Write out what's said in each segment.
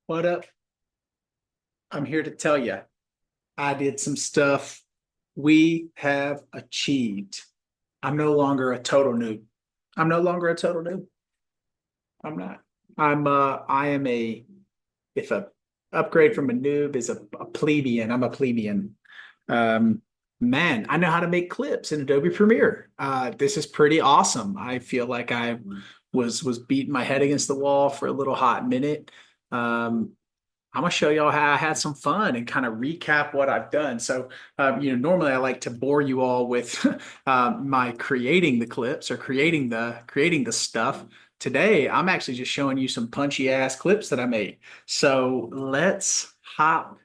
What up? I'm here to tell you, I did some stuff we have achieved. I'm no longer a total noob. I'm no longer a total noob. I'm not. I am a, if a upgrade from a noob is a plebeian, I'm a plebeian. Um, Man, I know how to make clips in Adobe Premiere. This is pretty awesome. I feel like I was beating my head against the wall for a little hot minute. Um, I'm gonna show y'all how I had some fun and kind of recap what I've done. So, normally I like to bore you all with my creating the clips or creating the stuff. Today, I'm actually just showing you some punchy ass clips that I made. So let's hop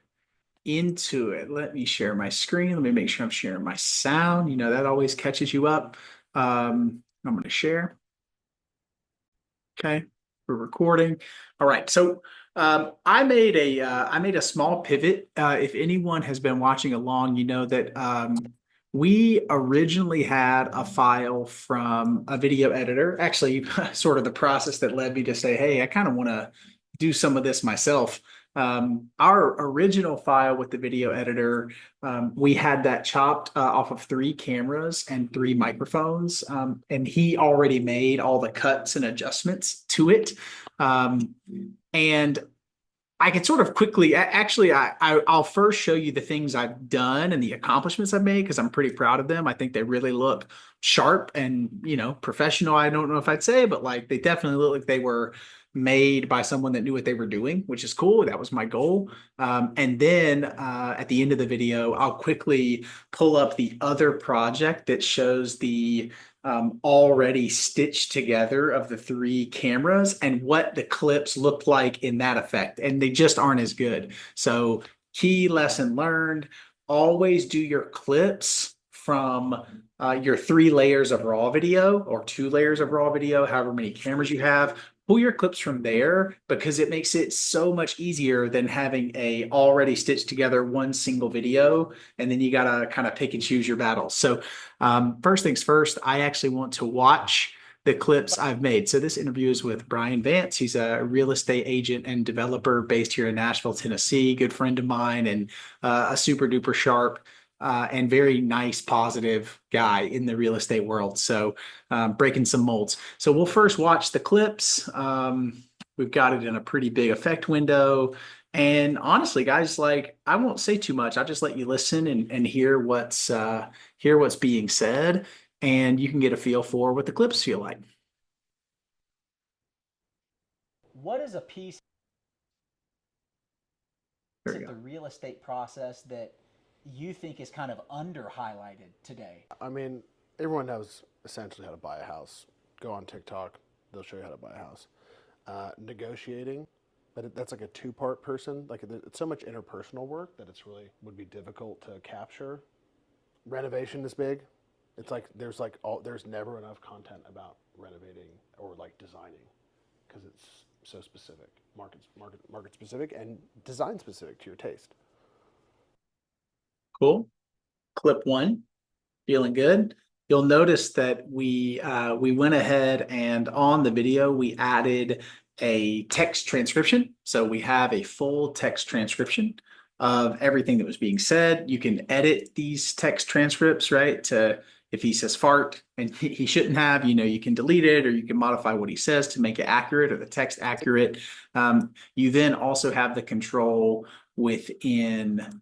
into it. Let me share my screen. Let me make sure I'm sharing my sound. You know, that always catches you up. I'm gonna share. Okay, we're recording. All right, so I made a small pivot. If anyone has been watching along, you know that we originally had a file from a video editor. Actually, sort of the process that led me to say, "Hey, I kind of want to do some of this myself." Our original file with the video editor, we had that chopped off of three cameras and three microphones, and he already made all the cuts and adjustments to it. Um, and I can sort of quickly, actually, I'll first show you the things I've done and the accomplishments I've made because I'm pretty proud of them. I think they really look sharp and, professional. I don't know if I'd say, but like they definitely look like they were made by someone that knew what they were doing, which is cool. That was my goal. And then at the end of the video, I'll quickly pull up the other project that shows the already stitched together of the three cameras and what the clips looked like in that effect. And they just aren't as good. So, key lesson learned, always do your clips from your three layers of raw video or two layers of raw video, however many cameras you have. Pull your clips from there because it makes it so much easier than having a already stitched together one single video, and then you gotta kind of pick and choose your battles. So first things first, I actually want to watch the clips I've made. So this interview is with Brian Vance. He's a real estate agent and developer based here in Nashville, Tennessee. Good friend of mine and a super duper sharp and very nice, positive guy in the real estate world. So breaking some molds. So we'll first watch the clips. We've got it in a pretty big effect window. And honestly, guys, like I won't say too much. I'll just let you listen and hear what's being said, and you can get a feel for what the clips feel like. What is a piece There we of go. the real estate process that you think is kind of under highlighted today? I mean, everyone knows essentially how to buy a house. Go on TikTok, they'll show you how to buy a house. Negotiating, but that's like a two-part person. Like it's so much interpersonal work that it's really would be difficult to capture. Renovation is big. It's like there's never enough content about renovating or like designing because it's so specific, market specific, and design specific to your taste. Cool. Clip one, feeling good. You'll notice that we went ahead and on the video we added a text transcription. So we have a full text transcription of everything that was being said. You can edit these text transcripts, right? To if he says fart and he shouldn't have, you can delete it or you can modify what he says to make it accurate or the text accurate. You then also have the control within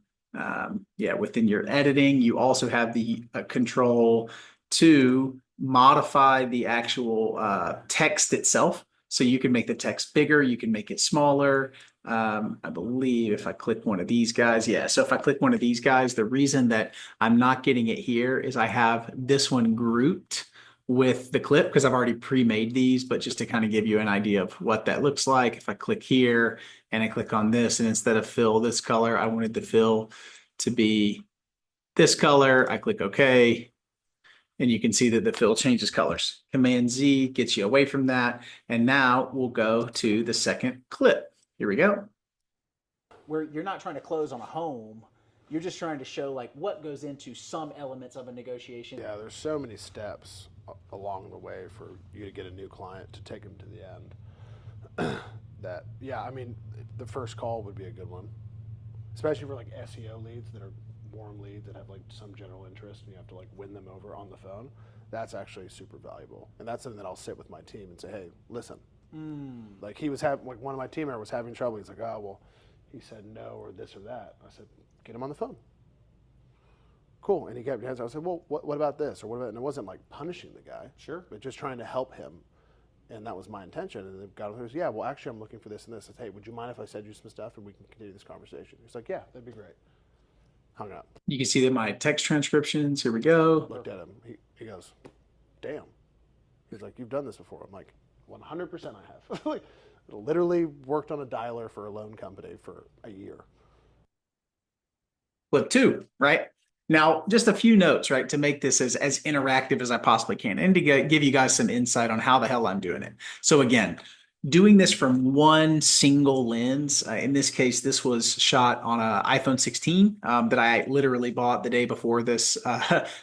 within your editing. You also have the control to modify the actual text itself. So you can make the text bigger, you can make it smaller. I believe if I click one of these guys, yeah. So if I click one of these guys, the reason that I'm not getting it here is I have this one grouped with the clip because I've already pre-made these, but just to kind of give you an idea of what that looks like. If I click here and I click on this, and instead of fill this color, I wanted the fill to be this color. I click OK, and you can see that the fill changes colors. Command Z gets you away from that. And now we'll go to the second clip. Here we go. Where you're not trying to close on a home, you're just trying to show like what goes into some elements of a negotiation. Yeah, there's so many steps along the way for you to get a new client to take them to the end. that, yeah, I mean, the first call would be a good one, especially for like SEO leads that are warm leads that have like some general interest and you have to like win them over on the phone. That's actually super valuable. And that's something that I'll sit with my team and say, hey, listen, like he was having, like one of my team members was having trouble. He's like, oh, well, he said no or this or that. I said, get him on the phone. Cool. And he kept his hands. I said, well, what about this? Or what about, and it wasn't like punishing the guy. Sure. But just trying to help him. And that was my intention. And the guy was, yeah, well, actually, I'm looking for this and this. I said, hey, would you mind if I send you some stuff and we can continue this conversation? He's like, yeah, that'd be great. Hung up. You can see that my text transcriptions. Here we go. Looked at him. He goes, damn. He's like, you've done this before. I'm like, 100% I have. Like, literally worked on a dialer for a loan company for a year. Flip two, right? Now, just a few notes, right, to make this as interactive as I possibly can and to give you guys some insight on how the hell I'm doing it. So again, doing this from one single lens. In this case, this was shot on an iPhone 16 that I literally bought the day before this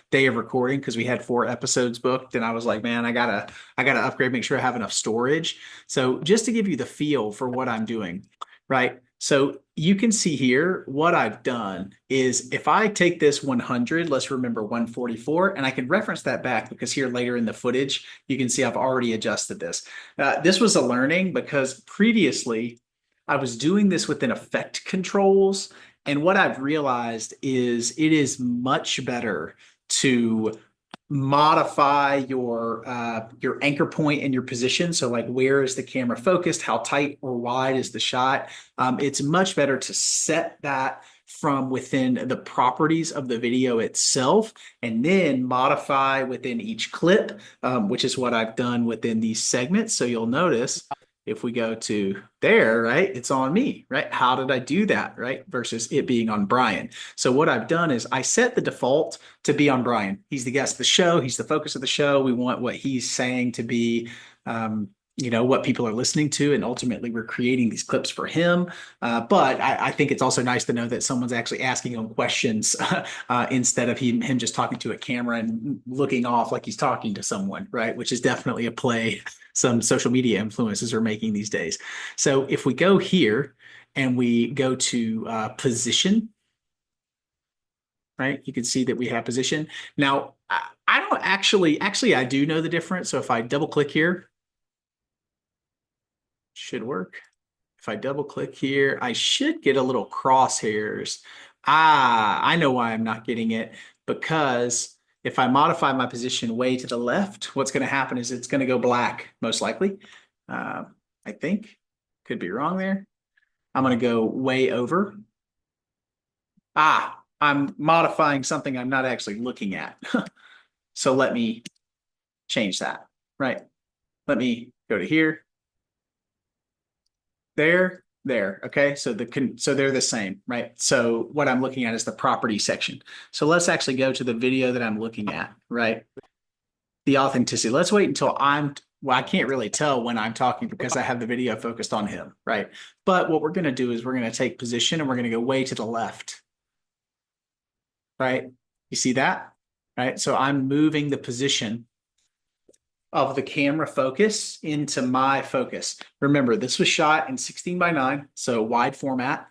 day of recording because we had 4 episodes booked, and I was like, man, I gotta upgrade, make sure I have enough storage. So just to give you the feel for what I'm doing, right? So you can see here what I've done is if I take this 100, let's remember 144, and I can reference that back because here later in the footage, you can see I've already adjusted this. This was a learning because previously I was doing this within effect controls. And what I've realized is it is much better to modify your anchor point and your position. So like where is the camera focused? How tight or wide is the shot? It's much better to set that from within the properties of the video itself and then modify within each clip, which is what I've done within these segments. So you'll notice if we go to there, right, it's on me, right? How did I do that, right? Versus it being on Brian. So what I've done is I set the default to be on Brian. He's the guest of the show. He's the focus of the show. We want what he's saying to be, what people are listening to. And ultimately we're creating these clips for him. But I think it's also nice to know that someone's actually asking him questions instead of him just talking to a camera and looking off like he's talking to someone, right? Which is definitely a play some social media influencers are making these days. So if we go here and we go to position, right? You can see that we have position. Now, I don't actually, I do know the difference. So if I double click here, should work. If I double click here, I should get a little crosshairs. I know why I'm not getting it, because if I modify my position way to the left, what's going to happen is it's going to go black, most likely. I think. Could be wrong there. I'm going to go way over. I'm modifying something I'm not actually looking at. So let me change that, right? Let me go to here. There. Okay. So they're the same, right? So what I'm looking at is the property section. So let's actually go to the video that I'm looking at, right? The authenticity. Let's wait until I can't really tell when I'm talking because I have the video focused on him, right? But what we're going to do is we're going to take position and we're going to go way to the left, right? You see that, right? So I'm moving the position of the camera focus into my focus. Remember, this was shot in 16:9, so wide format.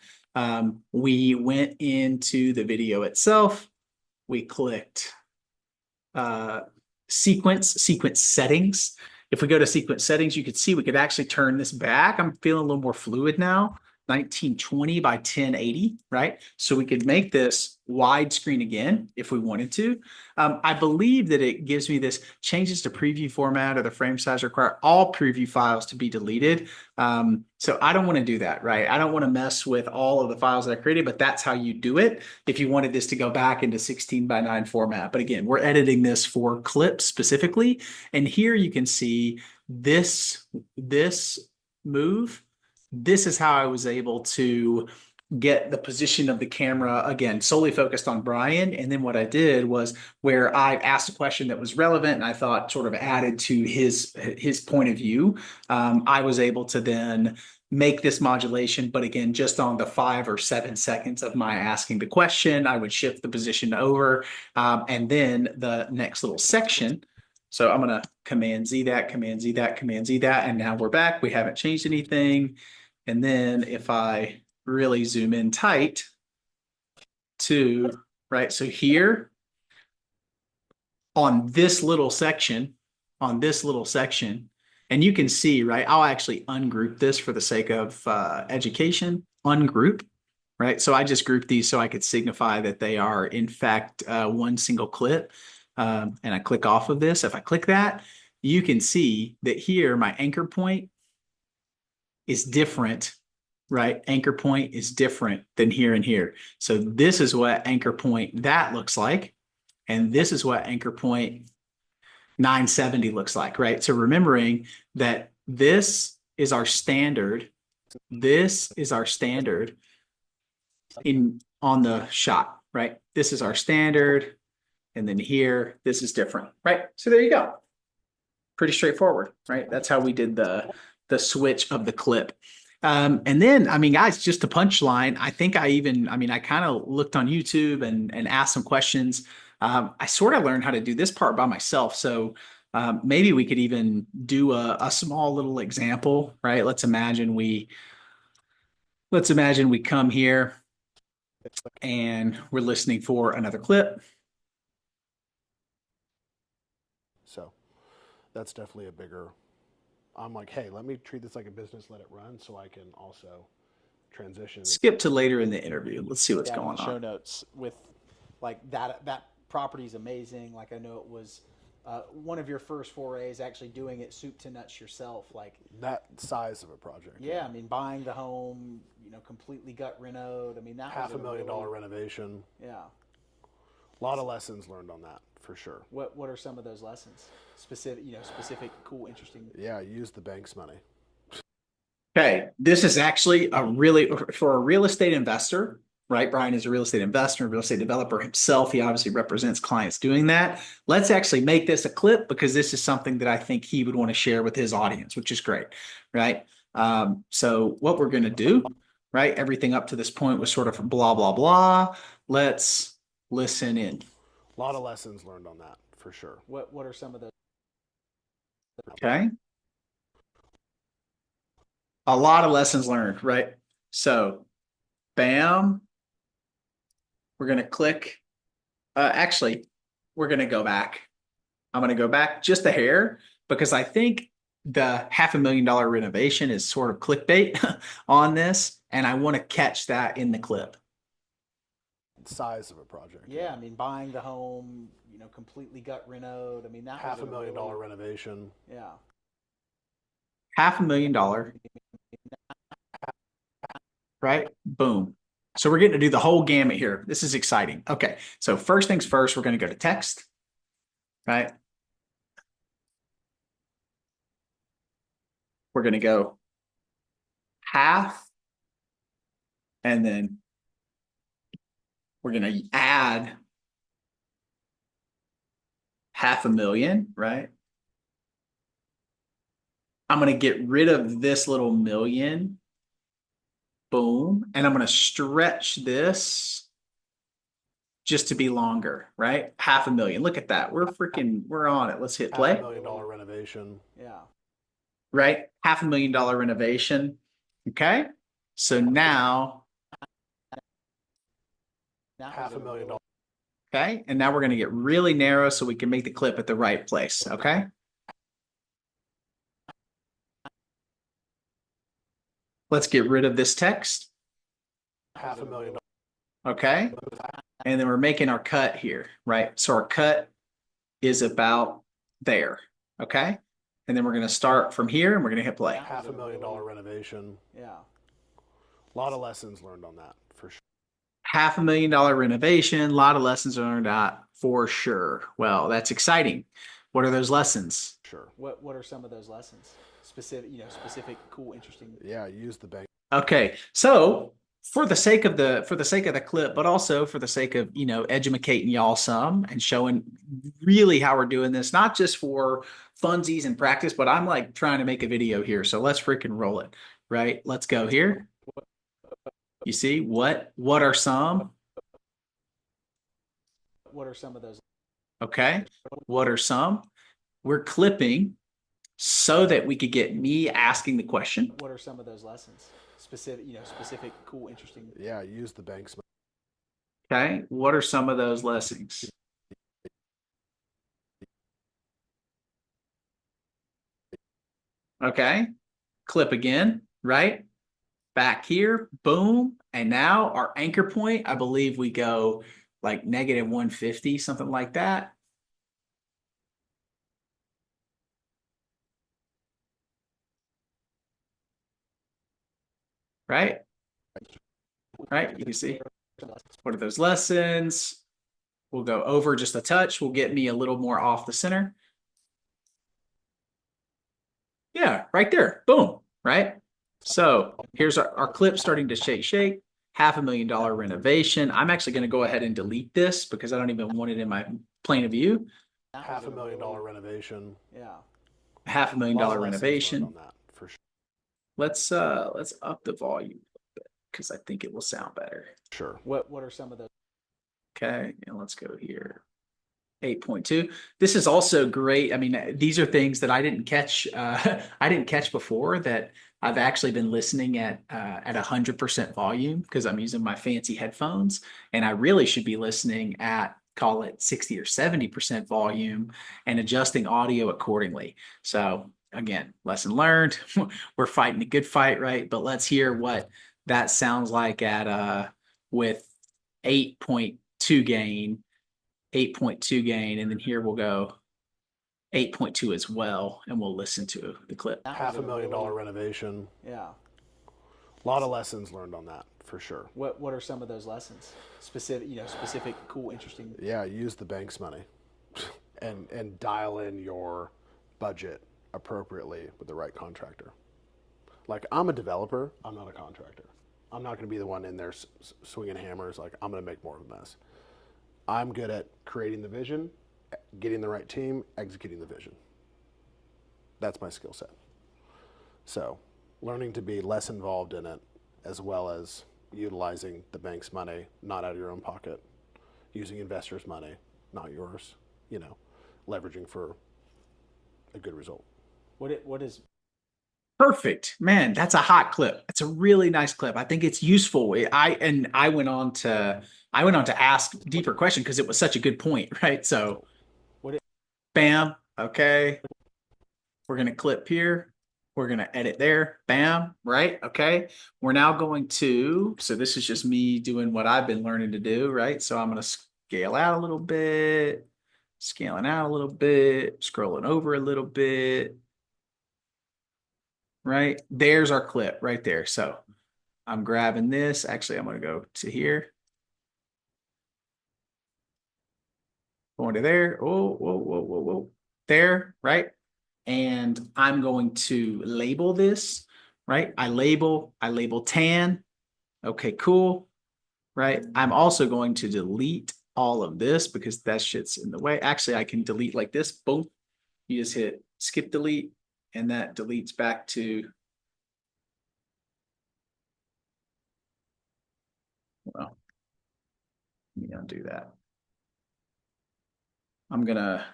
We went into the video itself. We clicked sequence settings. If we go to sequence settings, you can see we could actually turn this back. I'm feeling a little more fluid now. 1920 by 1080, right? So we could make this widescreen again if we wanted to. I believe that it gives me this changes to preview format or the frame size require all preview files to be deleted. So I don't want to do that, right? I don't want to mess with all of the files that I created, but that's how you do it if you wanted this to go back into 16:9 format. But again, we're editing this for clips specifically. And here you can see this move. This is how I was able to get the position of the camera, again, solely focused on Brian. And then what I did was where I asked a question that was relevant and I thought sort of added to his point of view, I was able to then make this modulation. But again, just on the 5 or 7 seconds of my asking the question, I would shift the position over. And then the next little section So I'm going to Command Z that, Command Z that, Command Z that. And now we're back. We haven't changed anything. And then if I really zoom in tight to, right, so here on this little section, and you can see, right, I'll actually ungroup this for the sake of education, ungroup, right? So I just grouped these so I could signify that they are, in fact, one single clip. And I click off of this. If I click that, you can see that here my anchor point is different, right? Anchor point is different than here and here. So this is what anchor point that looks like. And this is what anchor point 970 looks like, right? So remembering that this is our standard. This is our standard on the shot, right? This is our standard. And then here, this is different, right? So there you go. Pretty straightforward, right? That's how we did the switch of the clip. And then, I mean, guys, just the punchline. I think I kind of looked on YouTube and asked some questions. I sort of learned how to do this part by myself. So maybe we could even do a small little example, right? Let's imagine we come here and we're listening for another clip. So that's definitely a bigger. I'm like, hey, let me treat this like a business, let it run, so I can also transition. Skip to later in the interview. Let's see what's going on. Show notes with like that property is amazing. Like I know it was one of your first forays, actually doing it soup to nuts yourself. Like that size of a project. Yeah, I mean, buying the home, completely gut renoed. I mean, that was $500,000 renovation. Yeah. A lot of lessons learned on that for sure. What are some of those lessons? Specific, cool, interesting. Yeah, use the bank's money. Okay, this is actually for a real estate investor, right? Brian is a real estate investor, a real estate developer himself. He obviously represents clients doing that. Let's actually make this a clip because this is something that I think he would want to share with his audience, which is great, right? So what we're going to do, right? Everything up to this point was sort of blah, blah, blah. Let's listen in. A lot of lessons learned on that for sure. What are some of those? Okay. A lot of lessons learned, right? So, bam. We're going to click. Actually, we're going to go back. I'm going to go back just a hair because I think the $500,000 renovation is sort of clickbait on this. And I want to catch that in the clip. Size of a project. Yeah, I mean, buying the home, completely gut renoed. I mean, that $500,000 renovation. Yeah. $500,000. Right? Boom. So we're getting to do the whole gamut here. This is exciting. Okay. So first things first, we're going to go to text, right? We're going to go half, and then we're going to add $500,000, right? I'm going to get rid of this little million. Boom. And I'm going to stretch this just to be longer, right? $500,000. Look at that. We're on it. Let's hit play. $500,000 renovation. Yeah. Right? $500,000 renovation. Okay. So now. $500,000. Okay. And now we're going to get really narrow so we can make the clip at the right place. Okay. Let's get rid of this text. $500,000. Okay. And then we're making our cut here, right? So our cut is about there. Okay. And then we're going to start from here and we're going to hit play. $500,000 renovation. Yeah. A lot of lessons learned on that for sure. $500,000 renovation. A lot of lessons learned for sure. Well, that's exciting. What are those lessons? Sure. What are some of those lessons? Specific, cool, interesting. Yeah, use the bank. Okay, so for the sake of the clip, but also for the sake of educating y'all some and showing really how we're doing this, not just for funsies and practice, but I'm like trying to make a video here. So let's freaking roll it, right? Let's go here. You see what are some? What are some of those? Okay, what are some? we're clipping so that we could get me asking the question. What are some of those lessons? Specific, cool, interesting. Yeah, use the bank's money. Okay. What are some of those lessons? Okay. Clip again, right? Back here, boom. And now our anchor point, I believe we go like negative 150, something like that. Right? Right? You can see. What are those lessons? We'll go over just a touch. Will get me a little more off the center. Yeah, right there. Boom. Right? So here's our clip starting to shake. $500,000 renovation. I'm actually going to go ahead and delete this because I don't even want it in my plane of view. $500,000 renovation. Yeah. $500,000 renovation. On that, for sure. Let's up the volume a bit because I think it will sound better. Sure. What are some of those? Okay, and let's go here. 8.2. This is also great. I mean, these are things that I didn't catch. I didn't catch before that I've actually been listening at 100% volume because I'm using my fancy headphones, and I really should be listening at call it 60 or 70% volume and adjusting audio accordingly. So again, lesson learned. We're fighting a good fight, right? But let's hear what that sounds like at with 8.2 gain. 8.2 gain, and then here we'll go 8.2 as well, and we'll listen to the clip. $500,000 renovation. Yeah. A lot of lessons learned on that, for sure. What are some of those lessons? Specific, cool, interesting. Yeah, use the bank's money and dial in your budget appropriately with the right contractor. Like, I'm a developer, I'm not a contractor. I'm not going to be the one in there swinging hammers. Like, I'm going to make more of a mess. I'm good at creating the vision, getting the right team, executing the vision. That's my skill set. So learning to be less involved in it, as well as utilizing the bank's money, not out of your own pocket, using investors' money, not yours, leveraging for a good result. What is Perfect, man. That's a hot clip. It's a really nice clip. I think it's useful. I went on to ask deeper question because it was such a good point, right? So, bam. Okay, we're gonna clip here. We're gonna edit there. Bam. Right. Okay. We're now going to. So this is just me doing what I've been learning to do, right? So I'm gonna scale out a little bit, scaling out a little bit, scrolling over a little bit. Right there's our clip right there. So I'm grabbing this. Actually, I'm going to go to here. Going to there. Oh, whoa. There, right? And I'm going to label this, right? I label tan. Okay, cool. Right? I'm also going to delete all of this because that shit's in the way. Actually, I can delete like this. Boom. You just hit skip delete, and that deletes back to. Well, let me undo that. I'm gonna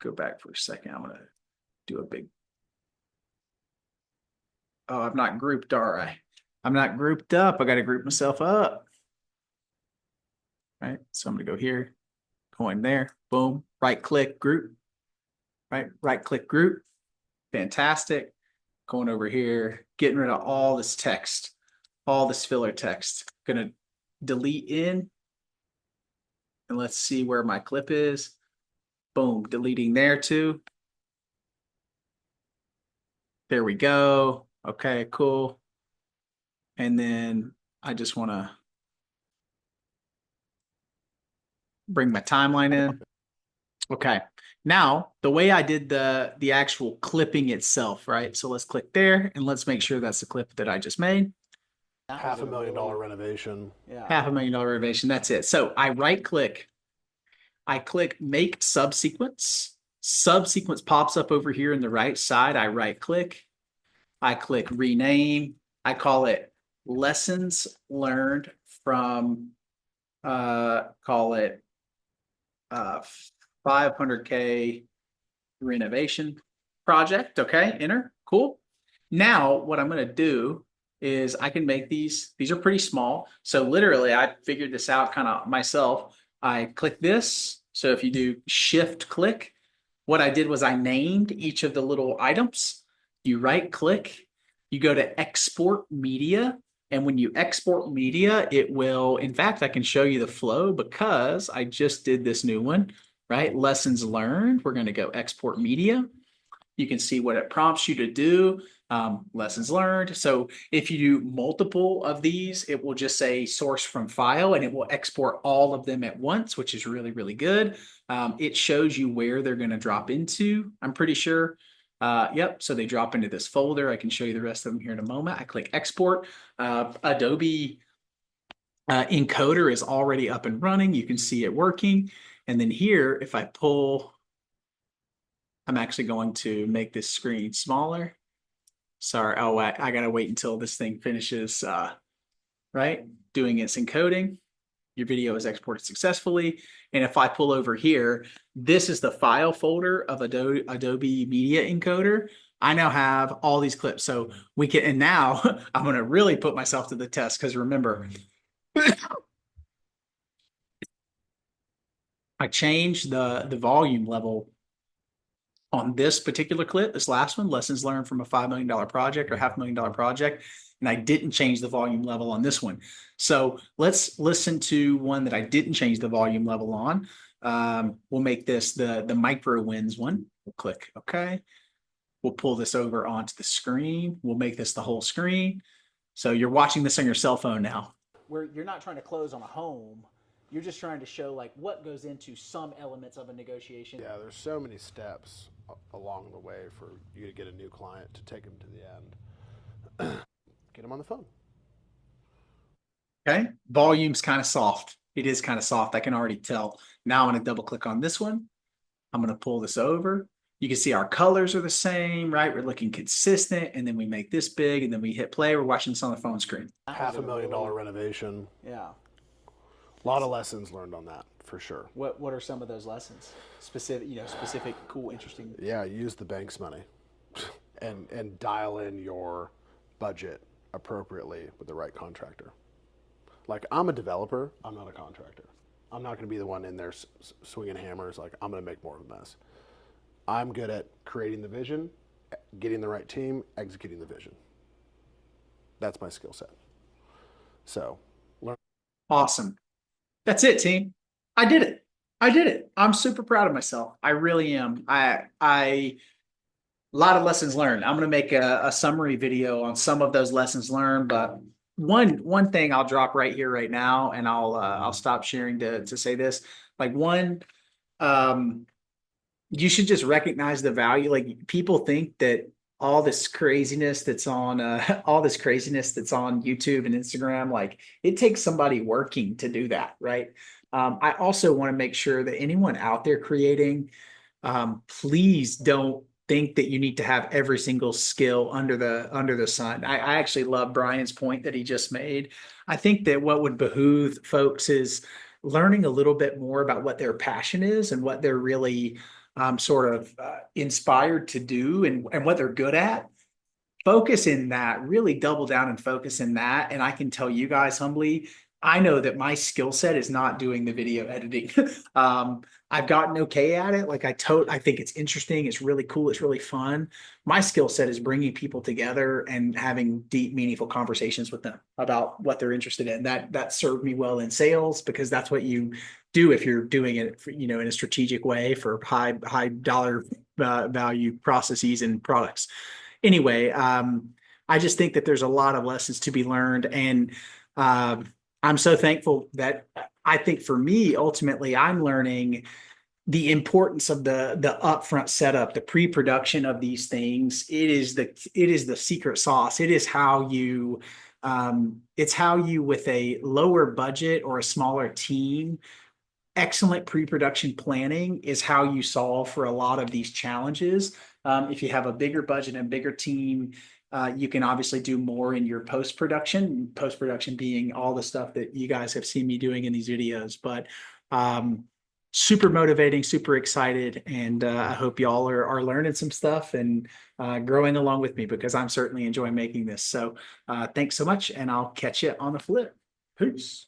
go back for a second. I'm gonna do a big. Oh, I'm not grouped, are I? I'm not grouped up. I got to group myself up. Right. So I'm gonna go here, go in there, boom, right click group, right click group. Fantastic. Going over here, getting rid of all this text, all this filler text. Gonna delete in. And let's see where my clip is. Boom, deleting there too. There we go. Okay, cool. And then I just want to bring my timeline in. Okay. Now, the way I did the actual clipping itself, right? So let's click there and let's make sure that's the clip that I just made. $500,000 renovation. Yeah. $500,000 renovation. That's it. So I right click. I click make subsequence. Subsequence pops up over here in the right side. I right click. I click rename. I call it lessons learned from call it 500K renovation project. Okay, enter. Cool. Now what I'm going to do is I can make these. These are pretty small. So literally I figured this out kind of myself. I click this. So if you do shift click, what I did was I named each of the little items. You right click, you go to export media. And when you export media, it will, in fact, I can show you the flow because I just did this new one, right? Lessons learned. We're going to go export media. You can see what it prompts you to do. Lessons learned. So if you do multiple of these, it will just say source from file and it will export all of them at once, which is really, really good. It shows you where they're going to drop into, I'm pretty sure. Yep, so they drop into this folder. I can show you the rest of them here in a moment. I click export. Adobe encoder is already up and running. You can see it working. And then here, if I pull, I'm actually going to make this screen smaller. Sorry, oh, I gotta wait until this thing finishes, right? Doing its encoding. Your video is exported successfully. And if I pull over here, this is the file folder of Adobe Media Encoder. I now have all these clips. So we can, and now I'm gonna really put myself to the test because remember, I changed the volume level on this particular clip, this last one, lessons learned from a $5 million project or $500,000 project. And I didn't change the volume level on this one. So let's listen to one that I didn't change the volume level on. We'll make this the micro wins one. We'll click OK. We'll pull this over onto the screen. We'll make this the whole screen. So you're watching this on your cell phone now. Where you're not trying to close on a home, you're just trying to show like what goes into some elements of a negotiation. Yeah, there's so many steps along the way for you to get a new client to take them to the end. Get them on the phone. Okay, volume's kind of soft. It is kind of soft. I can already tell. Now I'm going to double click on this one. I'm going to pull this over. You can see our colors are the same, right? We're looking consistent, and then we make this big, and then we hit play. We're watching this on the phone screen. $500,000 renovation. Yeah. A lot of lessons learned on that for sure. What are some of those lessons? Specific, cool, interesting. Yeah, use the bank's money, and dial in your budget appropriately with the right contractor. Like, I'm a developer. I'm not a contractor. I'm not going to be the one in there swinging hammers. Like, I'm going to make more of a mess. I'm good at creating the vision, getting the right team, executing the vision. That's my skill set. So, learn. Awesome. That's it, team. I did it. I did it. I'm super proud of myself. I really am. A lot of lessons learned. I'm going to make a summary video on some of those lessons learned, but one thing I'll drop right here right now, and I'll stop sharing to say this. Like you should just recognize the value. Like, people think that all this craziness that's on YouTube and Instagram, like, it takes somebody working to do that, right? I also want to make sure that anyone out there creating, please don't think that you need to have every single skill under the sun. I actually love Brian's point that he just made. I think that what would behoove folks is learning a little bit more about what their passion is and what they're really sort of inspired to do and what they're good at. Focus in that, really double down and focus in that. And I can tell you guys humbly, I know that my skill set is not doing the video editing. I've gotten okay at it. Like, I think it's interesting. It's really cool. It's really fun. My skill set is bringing people together and having deep, meaningful conversations with them about what they're interested in. That served me well in sales, because that's what you do if you're doing it, in a strategic way for high dollar value processes and products. Anyway, I just think that there's a lot of lessons to be learned, and I'm so thankful that I think for me, ultimately, I'm learning the importance of the upfront setup, the pre-production of these things. It is the secret sauce. It is how you, it's how you, with a lower budget or a smaller team, excellent pre-production planning is how you solve for a lot of these challenges. If you have a bigger budget and bigger team, you can obviously do more in your post-production being all the stuff that you guys have seen me doing in these videos. But super motivating, super excited, and I hope y'all are learning some stuff and growing along with me because I'm certainly enjoying making this. So thanks so much, and I'll catch you on the flip. Peace.